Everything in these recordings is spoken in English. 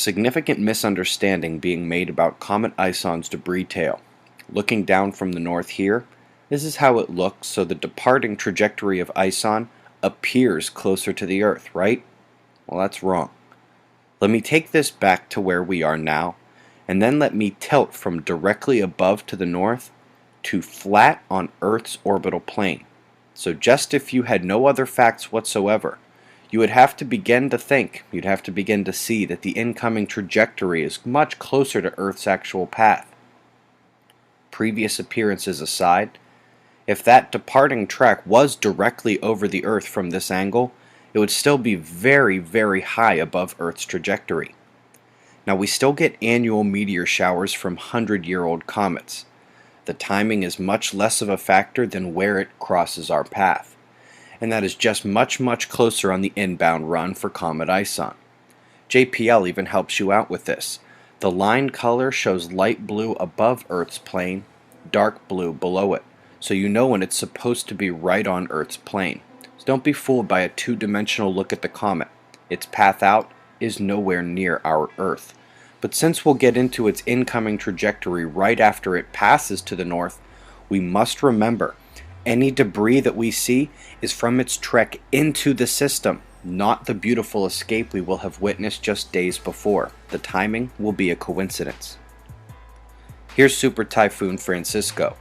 significant misunderstanding being made about Comet ISON's debris tail. Looking down from the north here, this is how it looks, so the departing trajectory of ISON appears closer to the Earth, right? Well, that's wrong. Let me take this back to where we are now, and then let me tilt from directly above to the north to flat on Earth's orbital plane. So just if you had no other facts whatsoever, you would have to begin to think, you'd have to begin to see that the incoming trajectory is much closer to Earth's actual path. Previous appearances aside, if that departing track was directly over the Earth from this angle, it would still be very, very high above Earth's trajectory. Now we still get annual meteor showers from 100-year-old comets. The timing is much less of a factor than where it crosses our path, and that is just much, much closer on the inbound run for Comet ISON. JPL even helps you out with this. The line color shows light blue above Earth's plane, dark blue below it, so you know when it's supposed to be right on Earth's plane. So don't be fooled by a two-dimensional look at the comet. Its path out is nowhere near our Earth. But since we'll get into its incoming trajectory right after it passes to the north, we must remember any debris that we see is from its trek into the system, not the beautiful escape we will have witnessed just days before. The timing will be a coincidence. Here's Super Typhoon Francisco.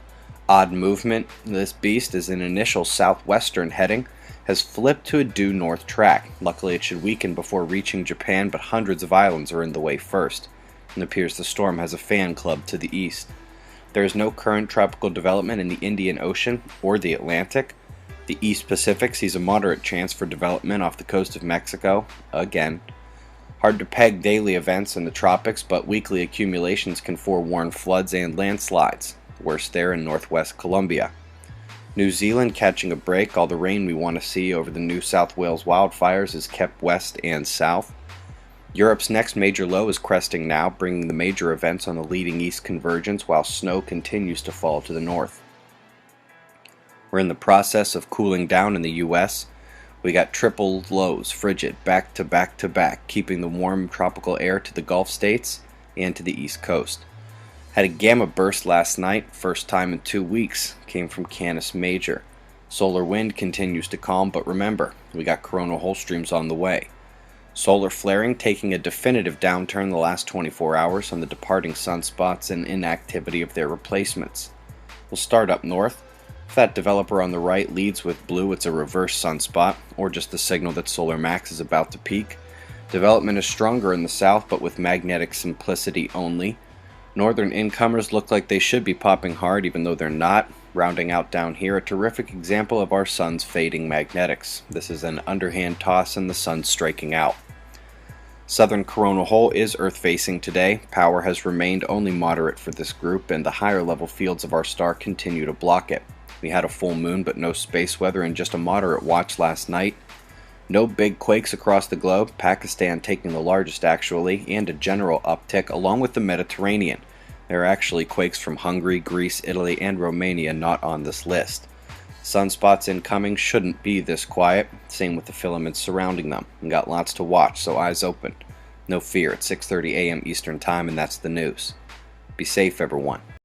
Odd movement, this beast is an initial southwestern heading, has flipped to a due north track. Luckily it should weaken before reaching Japan, but hundreds of islands are in the way first. It appears the storm has a fan club to the east. There is no current tropical development in the Indian Ocean or the Atlantic. The East Pacific sees a moderate chance for development off the coast of Mexico, again. Hard to peg daily events in the tropics, but weekly accumulations can forewarn floods and landslides, worse there in northwest Colombia. New Zealand catching a break. All the rain we want to see over the New South Wales wildfires is kept west and south. Europe's next major low is cresting now, bringing the major events on the leading east convergence while snow continues to fall to the north. We're in the process of cooling down in the U.S. We got triple lows, frigid, back to back to back, keeping the warm tropical air to the Gulf states and to the East Coast. Had a gamma burst last night, first time in 2 weeks, came from Canis Major. Solar wind continues to calm, but remember, we got coronal hole streams on the way. Solar flaring taking a definitive downturn the last 24 hours on the departing sunspots and inactivity of their replacements. We'll start up north. If that developer on the right leads with blue, it's a reverse sunspot, or just the signal that solar max is about to peak. Development is stronger in the south, but with magnetic simplicity only. Northern incomers look like they should be popping hard, even though they're not. Rounding out down here, a terrific example of our sun's fading magnetics. This is an underhand toss and the sun striking out. Southern coronal hole is Earth-facing today. Power has remained only moderate for this group, and the higher level fields of our star continue to block it. We had a full moon, but no space weather and just a moderate watch last night. No big quakes across the globe, Pakistan taking the largest actually, and a general uptick along with the Mediterranean. There are actually quakes from Hungary, Greece, Italy, and Romania not on this list. Sunspots incoming shouldn't be this quiet, same with the filaments surrounding them. We got lots to watch, so eyes open. No fear, it's 6:30 a.m. Eastern Time, and that's the news. Be safe, everyone.